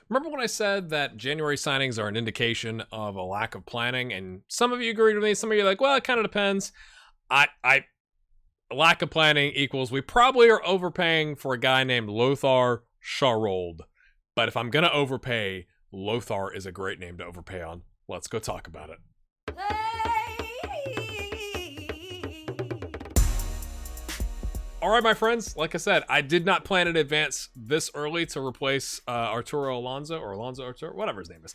Remember when I said that January signings are an indication of a lack of planning? And some of you agreed with me. Some of you are like, well, it kind of depends. Lack of planning equals we probably are overpaying for a guy named Lothar Shortt. But if I'm going to overpay, Lothar is a great name to overpay on. Let's go talk about it. All right, my friends, like I said, I did not plan in advance this early to replace Arturo Alonso, or Alonso Arturo, whatever his name is,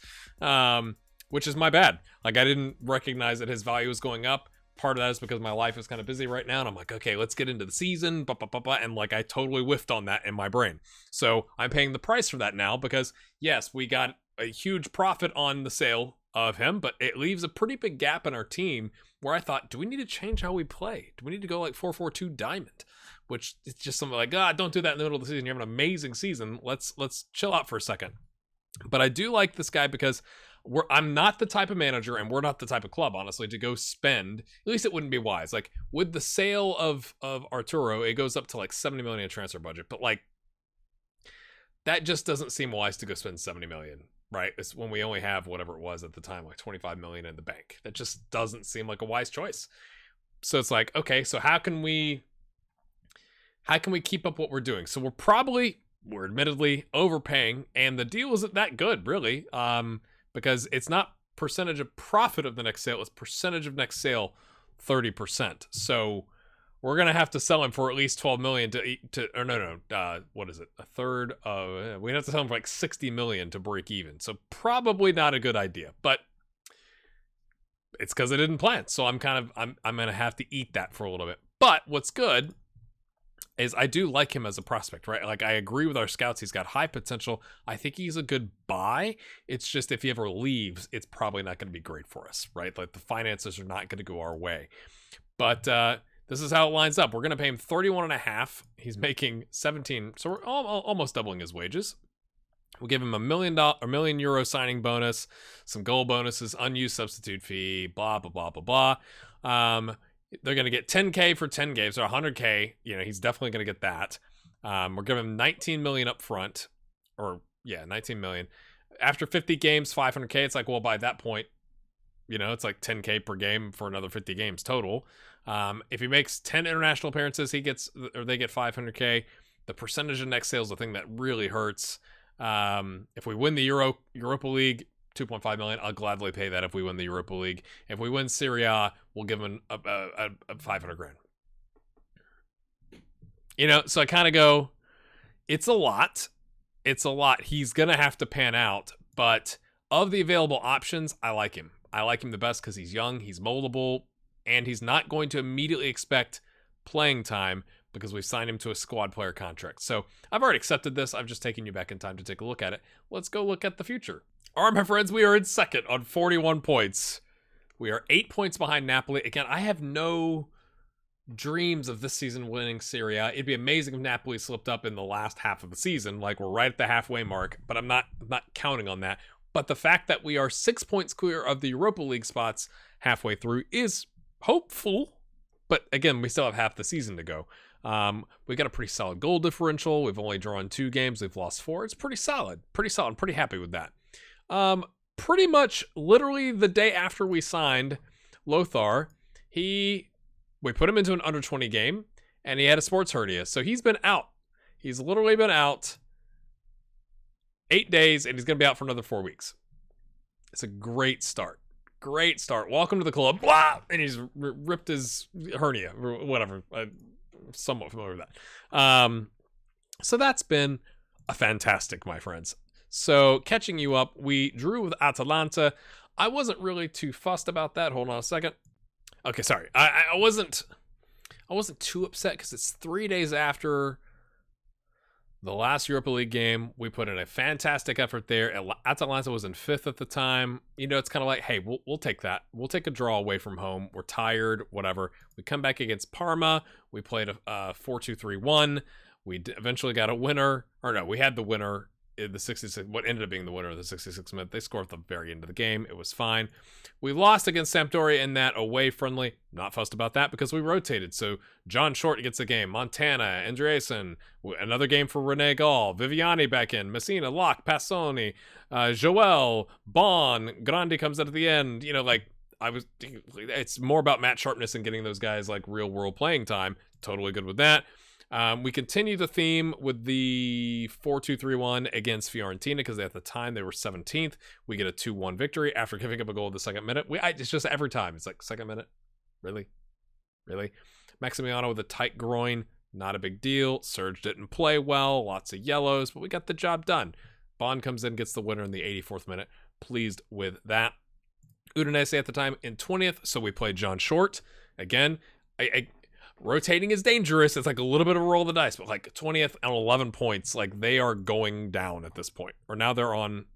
which is my bad. Like, I didn't recognize that his value was going up. Part of that is because my life is kind of busy right now, and I'm like, okay, let's get into the season, and like I totally whiffed on that in my brain. So I'm paying the price for that now because, yes, we got a huge profit on the sale of him, but it leaves a pretty big gap in our team where I thought, do we need to change how we play? Do we need to go like 4-4-2 diamond? Which is just something like, don't do that in the middle of the season. You have an amazing season. Let's chill out for a second. But I do like this guy because I'm not the type of manager, and we're not the type of club, honestly, to go spend. At least it wouldn't be wise. Like with the sale of Arturo, it goes up to like 70 million in transfer budget. But like that just doesn't seem wise to go spend 70 million, right? It's when we only have whatever it was at the time, like 25 million in the bank. That just doesn't seem like a wise choice. So it's like, okay, so how can we keep up what we're doing? So we're admittedly overpaying, and the deal isn't that good, really, because it's not percentage of profit of the next sale, it's percentage of next sale 30%. So we're gonna have to sell him for at least 12 million what is it? A third of we'd have to sell him for like 60 million to break even. So probably not a good idea, but it's because I didn't plan. So I'm gonna have to eat that for a little bit. But what's good is I do like him as a prospect, right? Like I agree with our scouts. He's got high potential. I think he's a good buy. It's just if he ever leaves, it's probably not going to be great for us, right? Like the finances are not going to go our way. But this is how it lines up. We're going to pay him 31.5. He's making 17. So we're almost doubling his wages. We'll give him $1 million euro signing bonus, some goal bonuses, unused substitute fee, blah, blah, blah, blah, blah. They're going to get 10K for 10 games, or 100K. You know, he's definitely going to get that. We're giving him 19 million up front, 19 million. After 50 games, 500K. It's like, well, by that point, you know, it's like 10K per game for another 50 games total. If he makes 10 international appearances, they get 500K. The percentage of next sales is the thing that really hurts. If we win the Europa League, 2.5 million. I'll gladly pay that if we win the Europa League. If we win Serie A, we'll give him a 500 grand. You know, so I kind of go, it's a lot. It's a lot. He's going to have to pan out. But of the available options, I like him. I like him the best because he's young, he's moldable, and he's not going to immediately expect playing time because we've signed him to a squad player contract. So I've already accepted this. I've just taken you back in time to take a look at it. Let's go look at the future. All right, my friends, we are in second on 41 points. We are 8 points behind Napoli. Again, I have no dreams of this season winning Serie A. It'd be amazing if Napoli slipped up in the last half of the season. Like, we're right at the halfway mark, but I'm not counting on that. But the fact that we are 6 points clear of the Europa League spots halfway through is hopeful. But again, we still have half the season to go. We got a pretty solid goal differential. We've only drawn 2 games. We've lost 4. It's pretty solid. I'm pretty happy with that. Pretty much literally the day after we signed Lothar, we put him into an under 20 game and he had a sports hernia. So he's been out. He's literally been out 8 days and he's going to be out for another 4 weeks. It's a great start. Great start. Welcome to the club. Blah! And he's ripped his hernia or whatever. I'm somewhat familiar with that. So that's been fantastic, my friends. So catching you up, we drew with Atalanta. I wasn't really too fussed about that. Hold on a second. Okay, sorry. I wasn't too upset because it's 3 days after the last Europa League game. We put in a fantastic effort there. Atalanta was in 5th at the time. You know, it's kind of like, hey, we'll take that. We'll take a draw away from home. We're tired, whatever. We come back against Parma. We played a 4-2-3-1. We eventually got a winner. Or no, we had the winner in the 66, what ended up being the winner of the 66th minute. They scored at the very end of the game. It was fine. We lost against Sampdoria in that away friendly. Not fussed about that because we rotated. So John Shortt gets a game. Montana, Andreessen, another game for Rene Gall. Viviani back in. Messina, Locke, Passoni, Joel, Bon, Grandi comes out at the end. You know, like, it's more about match sharpness and getting those guys like real world playing time. Totally good with that. We continue the theme with the 4-2-3-1 against Fiorentina because at the time they were 17th. We get a 2-1 victory after giving up a goal in the second minute. It's just every time. It's like, second minute? Really? Maximiano with a tight groin. Not a big deal. Serge didn't play well. Lots of yellows, but we got the job done. Bond comes in, gets the winner in the 84th minute. Pleased with that. Udinese at the time in 20th, so we played John Shortt. Again, rotating is dangerous. It's like a little bit of a roll of the dice, but like 20th and 11 points, like they are going down at this point. Or now they're on,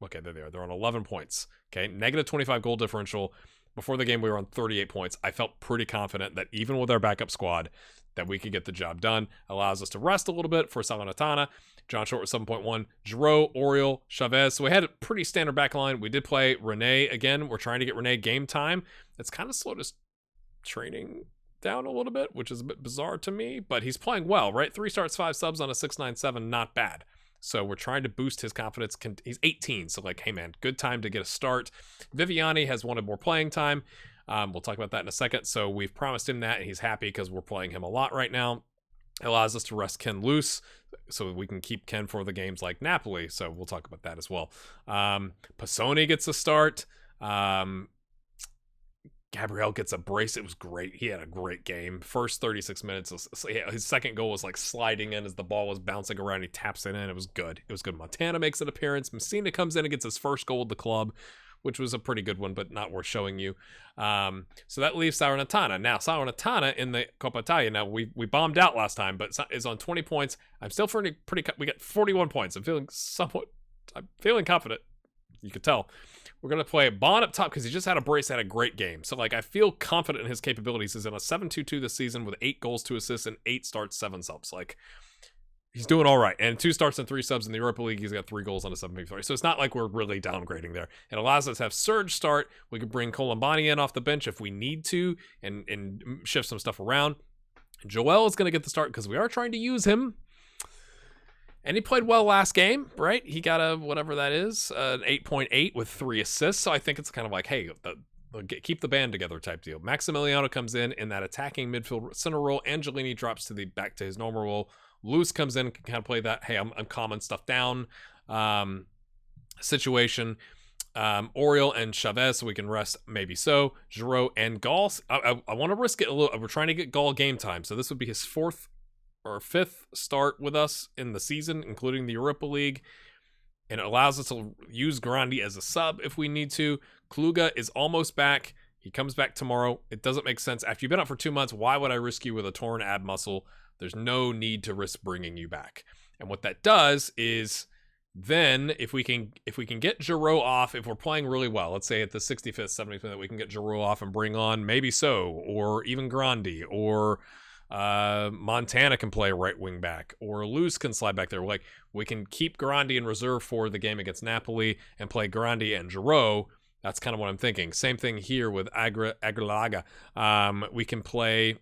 okay, there they are. They're on 11 points. Okay, negative 25 goal differential. Before the game, we were on 38 points. I felt pretty confident that even with our backup squad, that we could get the job done. Allows us to rest a little bit for Salernitana. John Shortt was 7.1. Giroud, Oriol, Chavez. So we had a pretty standard back line. We did play Rene again. We're trying to get Rene game time. It's kind of slowed his training down a little bit, which is a bit bizarre to me, but he's playing well, right? 3 starts, 5 subs on a 6.97, not bad. So we're trying to boost his confidence. He's 18, so like, hey man, good time to get a start. Viviani has wanted more playing time. We'll talk about that in a second. So we've promised him that, and he's happy because we're playing him a lot right now. It allows us to rest Ken loose so we can keep Ken for the games like Napoli. So we'll talk about that as well. Passoni gets a start. Gabriel gets a brace. It was great. He had a great game. First 36 minutes, his second goal was like sliding in as the ball was bouncing around. He taps it in. It was good. It was good. Montana makes an appearance. Messina comes in and gets his first goal with the club, which was a pretty good one, but not worth showing you. So that leaves Salernitana. Now, Salernitana in the Coppa Italia. Now, we bombed out last time, but is on 20 points. I'm still pretty. We got 41 points. I'm feeling confident. You could tell. We're going to play Bond up top because he just had a brace, had a great game. So, like, I feel confident in his capabilities. He's in a 7-2-2 this season with 8 goals, 2 assists, and 8 starts, 7 subs. Like, he's doing all right. And 2 starts and 3 subs in the Europa League. He's got 3 goals on a 7-3. So it's not like we're really downgrading there. It allows us to have Serge start. We could bring Colombani in off the bench if we need to and shift some stuff around. Joel is going to get the start because we are trying to use him. And he played well last game, right? He got a, whatever that is, an 8.8 with 3 assists. So I think it's kind of like, hey, keep the band together type deal. Maximiliano comes in that attacking midfield center role. Angelini drops to back to his normal role. Luce comes in, can kind of play that, hey, I'm calming stuff down situation. Oriol and Chavez, so we can rest maybe so. Giroud and Gall. I want to risk it a little. We're trying to get Gall game time. So this would be his 4th or 5th start with us in the season, including the Europa League. And it allows us to use Grandi as a sub if we need to. Kluga is almost back. He comes back tomorrow. It doesn't make sense. After you've been out for 2 months, why would I risk you with a torn ab muscle? There's no need to risk bringing you back. And what that does is then if we can get Giroud off, if we're playing really well, let's say at the 65th, 70th minute, we can get Giroud off and bring on maybe so, or even Grandi, or Montana can play right wing back, or Luce can slide back there. Like, we can keep Grandi in reserve for the game against Napoli and play Grandi and Giroud. That's kind of what I'm thinking. Same thing here with Aguilaga. We can play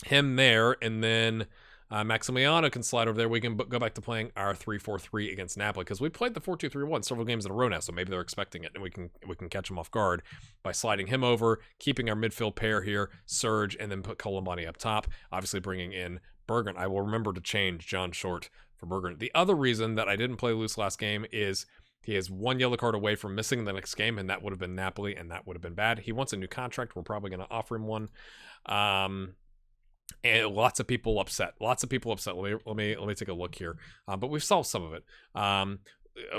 him there, and then Maximiliano can slide over there. We can go back to playing our 3-4-3 against Napoli because we played the 4-2-3-1 several games in a row now, so maybe they're expecting it, and we can catch them off guard by sliding him over, keeping our midfield pair here, Serge, and then put Colombani up top. Obviously, bringing in Bergant. I will remember to change John Shortt for Bergant. The other reason that I didn't play Luce last game is he has 1 yellow card away from missing the next game, and that would have been Napoli, and that would have been bad. He wants a new contract. We're probably going to offer him one. And lots of people upset. Let me take a look here. But we've solved some of it.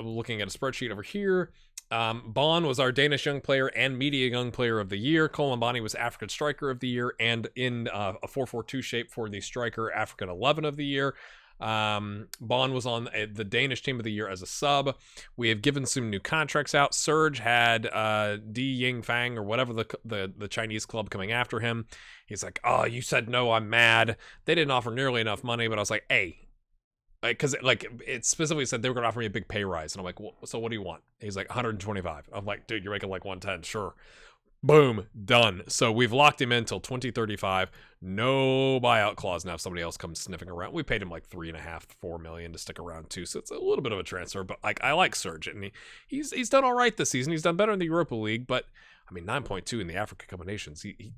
Looking at a spreadsheet over here. Bon was our Danish young player and media young player of the year. Colombani was African striker of the year, and in a 4-4-2 shape for the striker African 11 of the year. Bon was on the Danish team of the year as a sub. We have given some new contracts out. Serge had Di Ying Fang or whatever the Chinese club coming after him. He's like, oh, you said no, I'm mad. They didn't offer nearly enough money, but I was like, hey, because like it specifically said they were going to offer me a big pay rise, and I'm like, well, so what do you want? He's like 125. I'm like, dude, you're making like 110, sure. Boom, done. So we've locked him in until 2035. No buyout clause now if somebody else comes sniffing around. We paid him like 3.5, 4 million to stick around too, so it's a little bit of a transfer. But like, I like Serge, and he's done all right this season. He's done better in the Europa League, but I mean 9.2 in the Africa Cup of Nations. He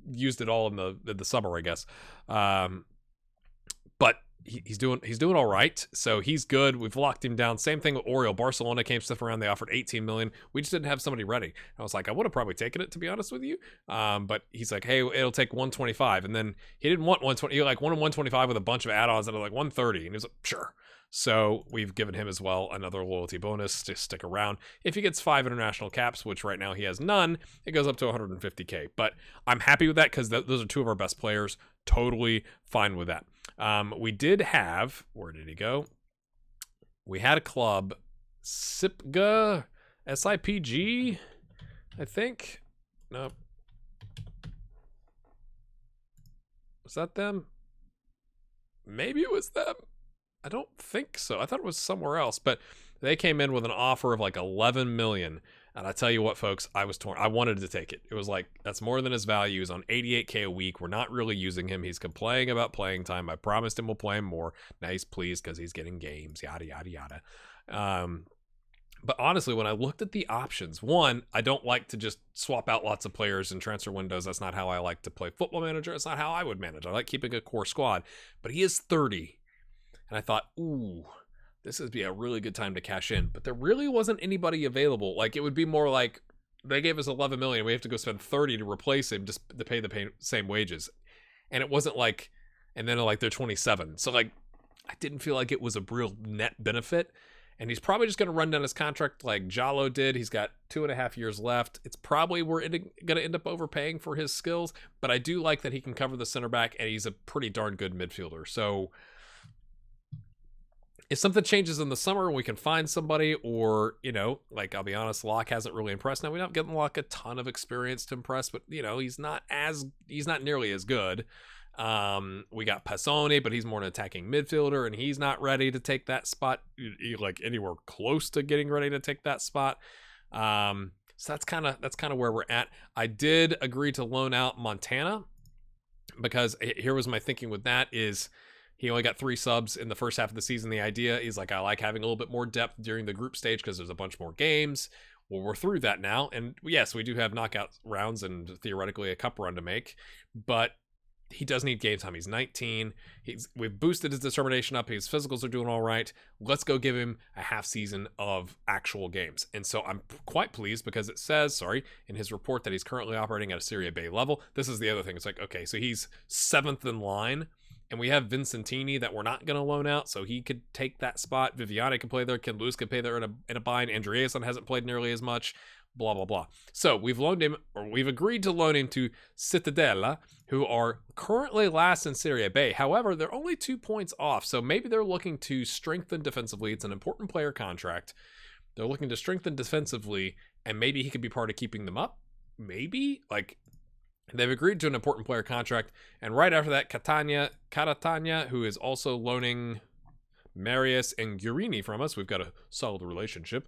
used it all in the summer, I guess. But he's doing all right, so he's good. We've locked him down. Same thing with Oriol. Barcelona came stuff around. They offered 18 million. We just didn't have somebody ready. I was like, I would have probably taken it, to be honest with you. But he's like, hey, it'll take 125, and then he didn't want 120. He like wanted 125 with a bunch of add-ons that are like 130, and he was like, sure. So we've given him as well another loyalty bonus to stick around. If he gets 5 international caps, which right now he has none, it goes up to 150k. But I'm happy with that because those are two of our best players. Totally fine with that. We did have, where did he go? We had a club, SIPG, SIPG, I think. No. Was that them? Maybe it was them. I don't think so. I thought it was somewhere else, but they came in with an offer of like 11 million. And I tell you what, folks, I was torn. I wanted to take it. It was like, that's more than his value. He's on 88k a week. We're not really using him. He's complaining about playing time. I promised him we'll play him more. Nice, please, because he's getting games, yada, yada, yada. But honestly, when I looked at the options, one, I don't like to just swap out lots of players in transfer windows. That's not how I like to play Football Manager. It's not how I would manage. I like keeping a core squad. But he is 30. And I thought, ooh, this would be a really good time to cash in. But there really wasn't anybody available. Like, it would be more like they gave us 11 million. We have to go spend 30 to replace him just to pay the same wages. And it wasn't like, and then like they're 27. So like, I didn't feel like it was a real net benefit. And he's probably just going to run down his contract like Jallo did. He's got 2.5 years left. It's probably we're going to end up overpaying for his skills. But I do like that he can cover the center back, and he's a pretty darn good midfielder. So if something changes in the summer and we can find somebody, or, you know, like, I'll be honest, Locke hasn't really impressed. Now, we don't give Locke a ton of experience to impress, but, you know, he's not nearly as good. We got Passoni, but he's more an attacking midfielder, and he's not ready to take that spot, like anywhere close to getting ready to take that spot. So that's kind of where we're at. I did agree to loan out Montana, because here was my thinking with that is, he only got 3 subs in the first half of the season. The idea is like, I like having a little bit more depth during the group stage because there's a bunch more games. Well, we're through that now. And yes, we do have knockout rounds and theoretically a cup run to make, but he does need game time. He's 19. We've boosted his determination up. His physicals are doing all right. Let's go give him a half season of actual games. And so I'm quite pleased because it says, in his report that he's currently operating at a Serie B level. This is the other thing. It's like, okay, so he's 7th in line. And we have Vincentini that we're not going to loan out, so he could take that spot. Viviani can play there. Ken Lewis can play there in a bind. Andreasen hasn't played nearly as much. Blah, blah, blah. So we've loaned him, or we've agreed to loan him to Cittadella, who are currently last in Serie B. However, they're only 2 points off, so maybe they're looking to strengthen defensively. It's an important player contract. They're looking to strengthen defensively, and maybe he could be part of keeping them up. Maybe? Like, they've agreed to an important player contract, and right after that, Caratagna, who is also loaning Marius and Guarini from us, we've got a solid relationship,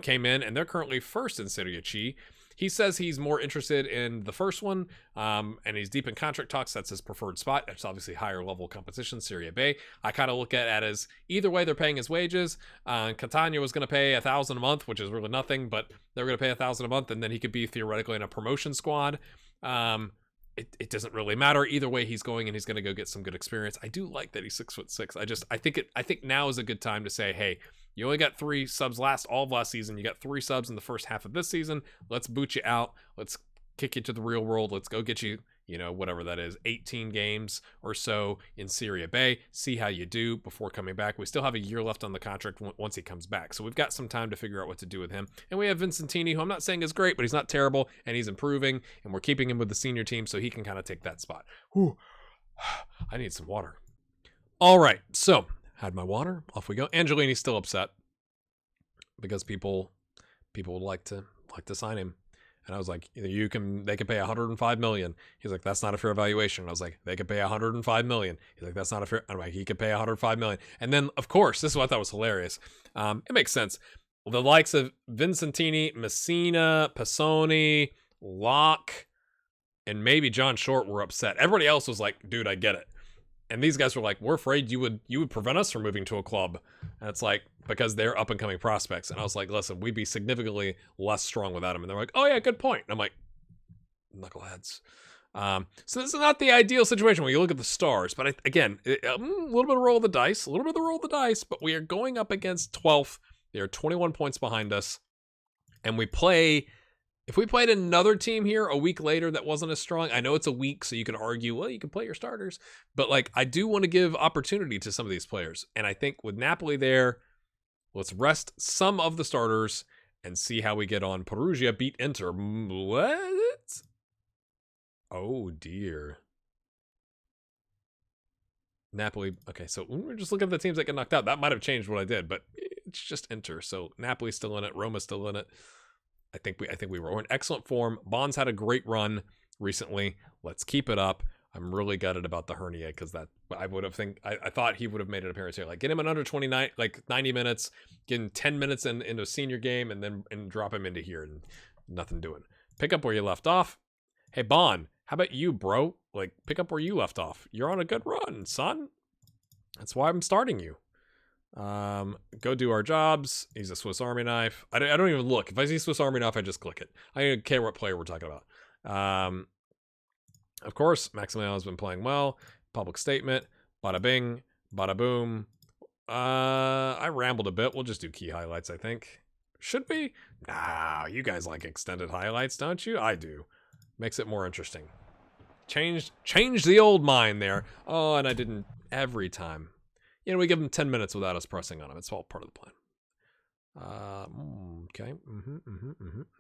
came in, and they're currently first in Serie C. He says he's more interested in the first one, and he's deep in contract talks. That's his preferred spot. It's obviously higher level competition, Serie B. I kind of look at it as either way they're paying his wages. Catania was going to pay $1,000 a month, which is really nothing, but they're going to pay $1,000 a month, and then he could be theoretically in a promotion squad. It doesn't really matter either way he's going, and he's going to go get some good experience. I do like that he's 6'6". I think now is a good time to say, hey, you only got 3 subs all of last season. You got 3 subs in the first half of this season. Let's boot you out. Let's kick you to the real world. Let's go get you, whatever that is, 18 games or so in Serie B. See how you do before coming back. We still have a year left on the contract once he comes back. So we've got some time to figure out what to do with him. And we have Vincentini, who I'm not saying is great, but he's not terrible, and he's improving, and we're keeping him with the senior team so he can kind of take that spot. Whew. I need some water. All right, so had my water. Off we go. Angelini's still upset because people would like to sign him. And I was like, they can pay 105 million. He's like, that's not a fair valuation. And I was like, they could pay 105 million. He's like, that's not a fair. I'm like, he could pay 105 million. And then, of course, this is what I thought was hilarious. It makes sense. The likes of Vincentini, Messina, Pisoni, Locke, and maybe John Shortt were upset. Everybody else was like, dude, I get it. And these guys were like, we're afraid you would prevent us from moving to a club. And it's like, because they're up and coming prospects. And I was like, listen, we'd be significantly less strong without them. And they're like, oh yeah, good point. And I'm like, knuckleheads. So this is not the ideal situation when you look at the Stars. But again, a little bit of roll of the dice, but we are going up against 12th. They are 21 points behind us. And if we played another team here a week later that wasn't as strong, I know it's a week, so you could argue, well, you can play your starters. But, like, I do want to give opportunity to some of these players. And I think with Napoli there, let's rest some of the starters and see how we get on. Perugia beat Inter. What? Oh, dear. Napoli. Okay, so we're just looking at the teams that get knocked out. That might have changed what I did, but it's just Inter. So Napoli's still in it. Roma's still in it. I think we were in excellent form. Bonds had a great run recently. Let's keep it up. I'm really gutted about the hernia because I thought he would have made an appearance here. Like, get him in under 29, like 90 minutes, get him 10 minutes into a senior game, and drop him into here and nothing doing. Pick up where you left off. Hey Bond, how about you, bro? Like, pick up where you left off. You're on a good run, son. That's why I'm starting you. Go do our jobs. He's a Swiss Army knife. I don't even look. If I see Swiss Army knife, I just click it. I don't care what player we're talking about. Of course, Maximiliano's been playing well. Public statement. Bada bing. Bada boom. I rambled a bit. We'll just do key highlights, I think. Should we? Nah, you guys like extended highlights, don't you? I do. Makes it more interesting. Change the old mind there. Oh, and I didn't every time. You know, we give them 10 minutes without us pressing on them. It's all part of the plan. Okay.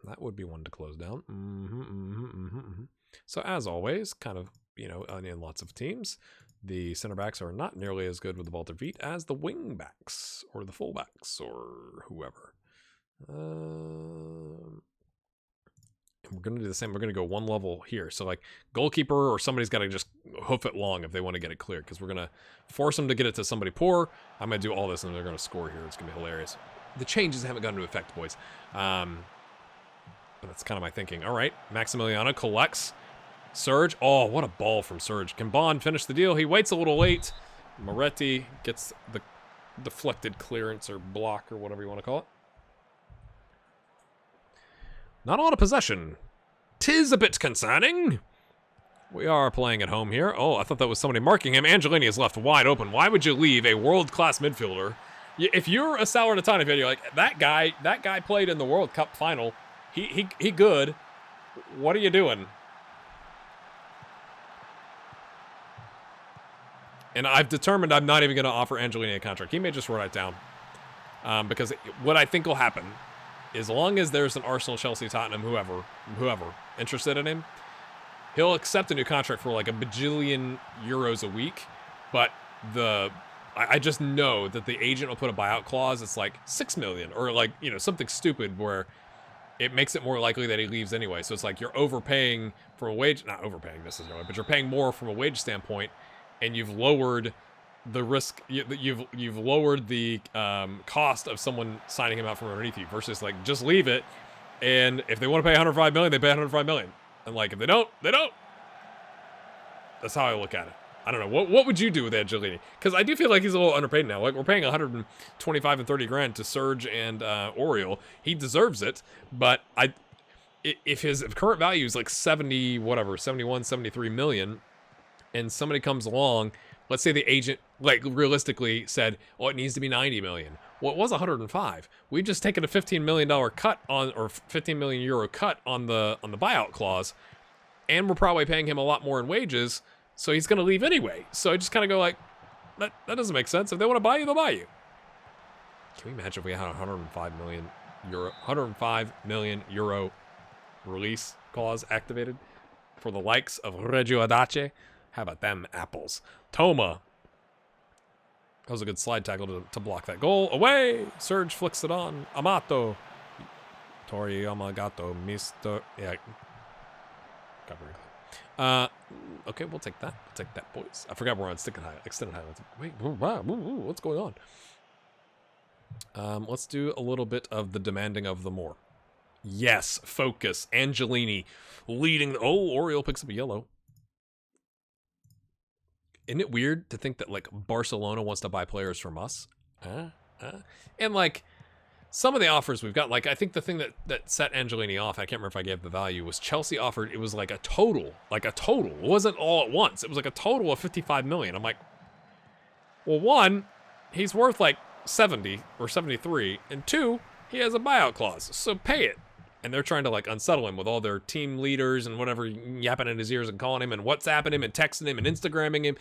That would be one to close down. So as always, kind of, in lots of teams, the center backs are not nearly as good with the ball at their feet as the wing backs or the full backs or whoever. And we're going to do the same. We're going to go one level here. So, like, goalkeeper or somebody's got to just hoof it long if they want to get it clear, because we're going to force them to get it to somebody poor. I'm going to do all this, and they're going to score here. It's going to be hilarious. The changes haven't gone into effect, boys. But that's kind of my thinking. All right, Maximiliano collects. Serge. Oh, what a ball from Serge. Can Bond finish the deal? He waits a little late. Moretti gets the deflected clearance or block or whatever you want to call it. Not a lot of possession. 'Tis a bit concerning. We are playing at home here. Oh, I thought that was somebody marking him. Angelini is left wide open. Why would you leave a world-class midfielder? If you're a Salernitana fan, you're like, that guy played in the World Cup final. He good. What are you doing? And I've determined I'm not even going to offer Angelini a contract. He may just write it down. Because what I think will happen, as long as there's an Arsenal, Chelsea, Tottenham, whoever interested in him, he'll accept a new contract for like a bajillion euros a week. But I just know that the agent will put a buyout clause. It's like 6 million or like, something stupid where it makes it more likely that he leaves anyway. So it's like you're overpaying from a wage, not overpaying necessarily, but you're paying more from a wage standpoint, and you've lowered the risk. You've lowered the cost of someone signing him out from underneath you versus like just leave it, and if they want to pay 105 million, they pay 105 million, and like if they don't, they don't. That's how I look at it. I don't know. What would you do with Angelini? Because I do feel like he's a little underpaid now. Like, we're paying 125 and 30 grand to Serge and Oriol. He deserves it, but if his current value is like 71, 73 million, and somebody comes along, let's say the agent, like, realistically said, it needs to be 90 million. Well, it was 105. We've just taken a $15 million cut on, or 15 million euro cut on the buyout clause, and we're probably paying him a lot more in wages. So he's going to leave anyway. So I just kind of go like, that doesn't make sense. If they want to buy you, they'll buy you. Can we imagine if we had a 105 million euro release clause activated for the likes of Reggio Audace? How about them apples? Toma. That was a good slide tackle to block that goal. Away! Serge flicks it on. Amato. Tori Yamagato, Mr. Yeah. Okay, we'll take that. We'll take that, boys. I forgot we're on extended highlights. Wait, what's going on? Let's do a little bit of the demanding of the more. Yes, focus. Angelini leading. Oh, Oriole picks up a yellow. Isn't it weird to think that, like, Barcelona wants to buy players from us? And, like, some of the offers we've got, like, I think the thing that set Angelini off, I can't remember if I gave the value, was Chelsea offered, it was like a total. It wasn't all at once. It was like a total of 55 million. I'm like, well, one, he's worth like 70 or 73, and two, he has a buyout clause, so pay it. And they're trying to, like, unsettle him with all their team leaders and whatever yapping in his ears and calling him and WhatsApping him and texting him and Instagramming him.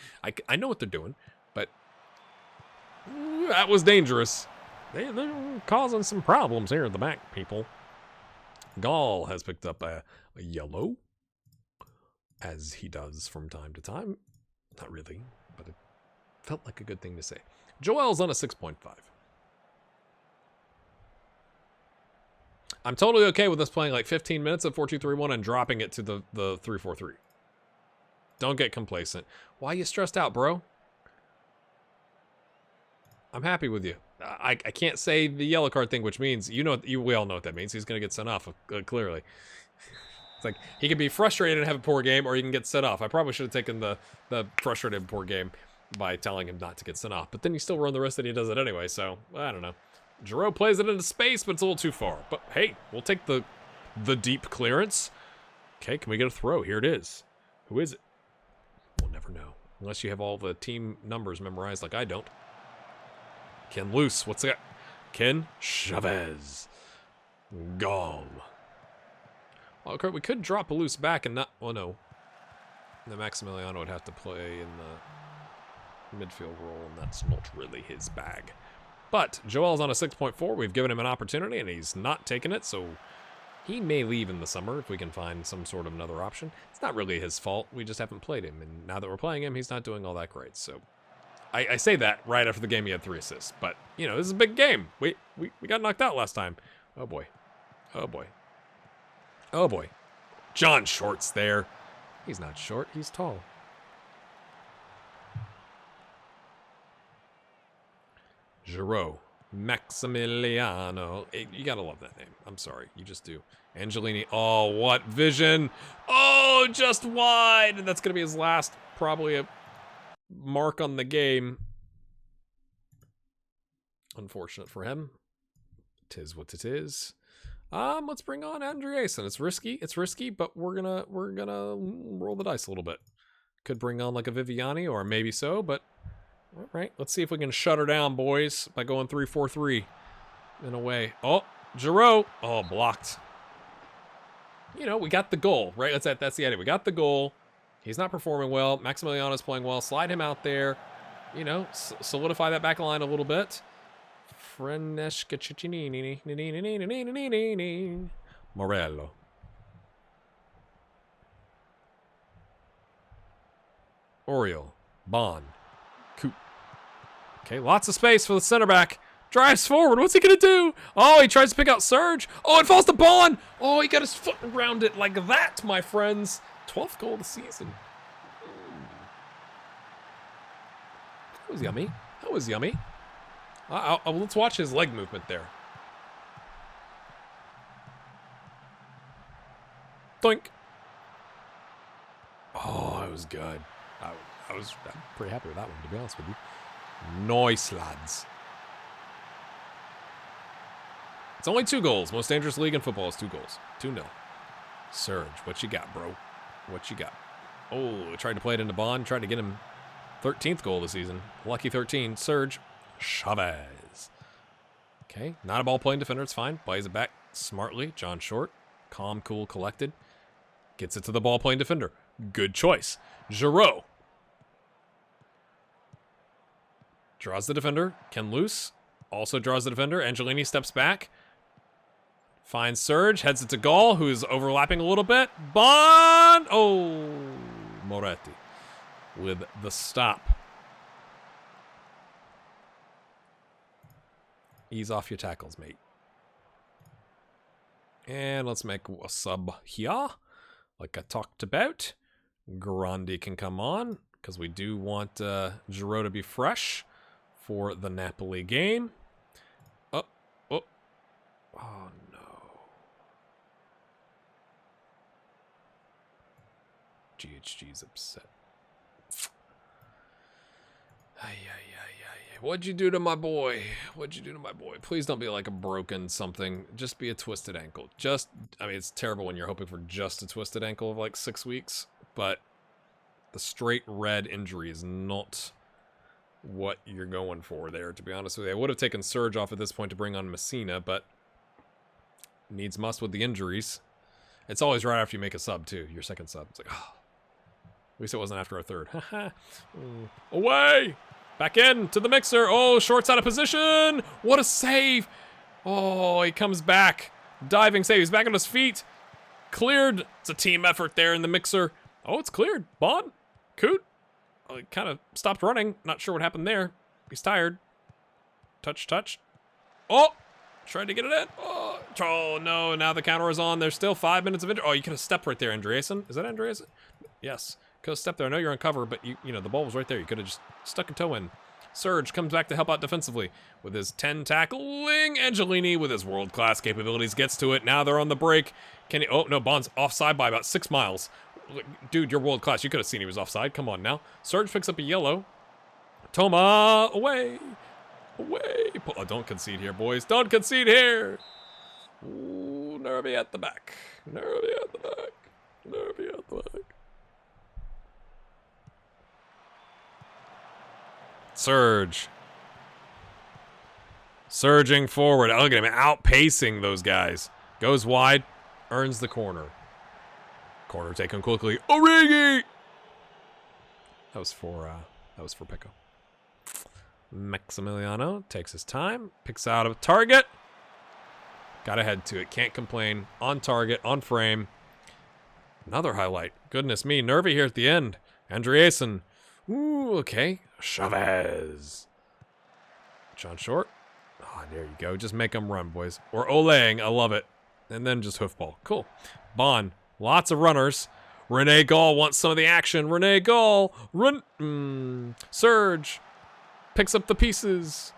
I know what they're doing, but that was dangerous. They're causing some problems here at the back, people. Gall has picked up a yellow, as he does from time to time. Not really, but it felt like a good thing to say. Joel's on a 6.5. I'm totally okay with us playing like 15 minutes of 4-2-3-1 and dropping it to the 3-4-3. Don't get complacent. Why are you stressed out, bro? I'm happy with you. I can't say the yellow card thing, which means, we all know what that means. He's going to get sent off, clearly. It's like, he can be frustrated and have a poor game, or he can get sent off. I probably should have taken the frustrated poor game by telling him not to get sent off. But then you still run the risk that he does it anyway, so, I don't know. Giroud plays it into space, but it's a little too far. But, hey, we'll take the deep clearance. Okay, can we get a throw? Here it is. Who is it? We'll never know. Unless you have all the team numbers memorized like I don't. Ken Loose. What's that? Ken Chavez. Gall. Well, okay, we could drop a Loose back and not... Well, no. The Maximiliano would have to play in the midfield role, and that's not really his bag. But Joel's on a 6.4. We've given him an opportunity, and he's not taking it, so he may leave in the summer if we can find some sort of another option. It's not really his fault. We just haven't played him, and now that we're playing him, he's not doing all that great, so... I say that right after the game he had 3 assists, but, this is a big game. We got knocked out last time. Oh, boy. Oh, boy. Oh, boy. John Short's there. He's not short. He's tall. Giroud. Maximiliano. You gotta love that name. I'm sorry. You just do. Angelini. Oh, what vision. Oh, just wide. And that's gonna be his last, probably a mark on the game. Unfortunate for him. 'Tis what it is. Let's bring on Andreasen. It's risky, but we're gonna roll the dice a little bit. Could bring on like a Viviani, or maybe so, but all right, let's see if we can shut her down, boys, by going 3-4-3 in a way. Oh, Giroud. Oh, blocked. We got the goal, right? That's the idea. We got the goal. He's not performing well. Maximiliano's playing well. Slide him out there. Solidify that back line a little bit. Morello. Oriole. Bond. Coop. Okay, lots of space for the center back. Drives forward. What's he going to do? Oh, he tries to pick out Serge. Oh, it falls to Bond. Oh, he got his foot around it like that, my friends. 12th goal of the season. That was yummy. That was yummy. Let's watch his leg movement there. Doink. Oh, that was good. I'm pretty happy with that one, to be honest with you. Nice, lads. It's only 2 goals. Most dangerous league in football is 2 goals. 2-0. Serge, what you got, bro? What you got? Oh, tried to play it into Bond. Tried to get him 13th goal of the season. Lucky 13. Serge Chavez. Okay, not a ball-playing defender. It's fine. Plays it back smartly. John Short. Calm, cool, collected. Gets it to the ball-playing defender. Good choice. Giroud. Draws the defender. Ken Loose. Also draws the defender. Angelini steps back. Finds Serge. Heads it to Gall, who's overlapping a little bit. Bond! Oh, Moretti with the stop. Ease off your tackles, mate. And let's make a sub here, like I talked about. Grandi can come on, because we do want Giroud to be fresh for the Napoli game. Oh, oh, oh no. GHG's upset. What'd you do to my boy? What'd you do to my boy? Please don't be like a broken something. Just be a twisted ankle. I mean, it's terrible when you're hoping for just a twisted ankle of like 6 weeks, but the straight red injury is not what you're going for there, to be honest with you. I would have taken Serge off at this point to bring on Messina, but needs must with the injuries. It's always right after you make a sub, too. Your second sub. It's like, oh. At least it wasn't after our third. Away! Back in to the mixer. Oh, Short's out of position. What a save. Oh, he comes back. Diving save. He's back on his feet. Cleared. It's a team effort there in the mixer. Oh, it's cleared. Bond. Coot. Oh, he kind of stopped running. Not sure what happened there. He's tired. Touch. Oh, tried to get it in. Oh, no. Now the counter is on. There's still 5 minutes of injury. Oh, you could have stepped right there, Andreasen. Is that Andreasen? Yes. Could have stepped there. I know you're on cover, but you know, the ball was right there. You could have just stuck a toe in. Serge comes back to help out defensively with his 10 tackling. Angelini with his world-class capabilities gets to it. Now they're on the break. Can he? Oh, no, Bond's offside by about 6 miles. Dude, you're world-class. You could have seen he was offside. Come on now. Serge picks up a yellow. Toma, away. Oh, don't concede here, boys. Don't concede here. Ooh, Nervy at the back. Surge. Surging forward. Oh, look at him outpacing those guys. Goes wide. Earns the corner. Corner taken quickly. Origi! That was for Pico. Maximiliano takes his time. Picks out a target. Got to head to it. Can't complain. On target. On frame. Another highlight. Goodness me. Nervy here at the end. Andreasen. Ooh, okay. Chavez. John Short. Oh, there you go. Just make them run, boys. Or Olaying. I love it. And then just hoofball. Cool. Bond. Lots of runners. Rene Gall wants some of the action. Rene Gall. Run. Surge. Picks up the pieces.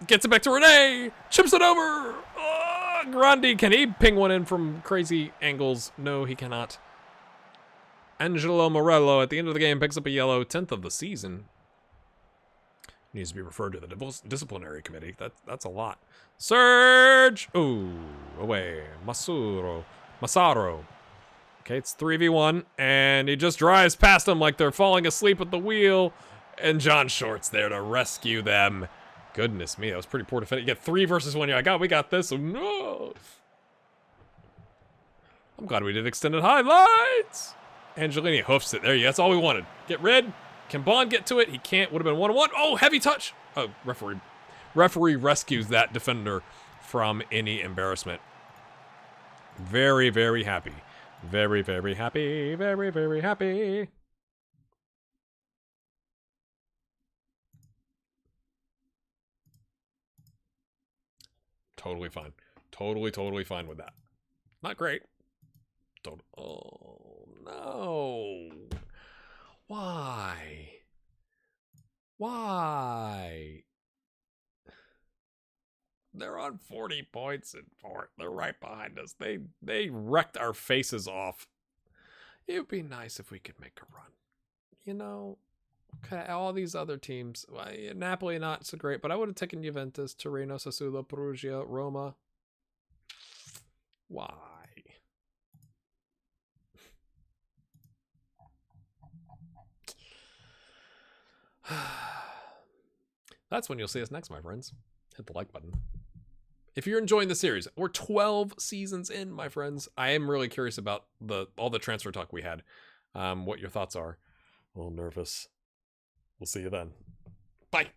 Gets it back to Rene. Chips it over. Oh, Grandi. Can he ping one in from crazy angles? No, he cannot. Angelo Morello at the end of the game picks up a yellow, 10th of the season. Needs to be referred to the disciplinary committee. That's a lot. Surge! Ooh, away. Massaro. Okay, it's 3v1, and he just drives past them like they're falling asleep at the wheel, and John Short's there to rescue them. Goodness me, that was pretty poor defending. You get 3 versus 1. We got this. Oh, no. I'm glad we did extended highlights. Angelini hoofs it. There you go. That's all we wanted. Get rid. Can Bond get to it? He can't. Would have been 1-1. Oh, heavy touch. Oh, referee rescues that defender from any embarrassment. Very, very happy. Very, very happy. Very, very happy. Totally fine. Totally fine with that. Not great. Oh, no. Why? They're on 40 points in fourth. They're right behind us. They wrecked our faces off. It would be nice if we could make a run. You know, okay, all these other teams. Well, Napoli not so great, but I would have taken Juventus, Torino, Sassuolo, Perugia, Roma. Why? That's when you'll see us next, my friends. Hit the like button. If you're enjoying the series, we're 12 seasons in, my friends. I am really curious about all the transfer talk we had. What your thoughts are. A little nervous. We'll see you then. Bye.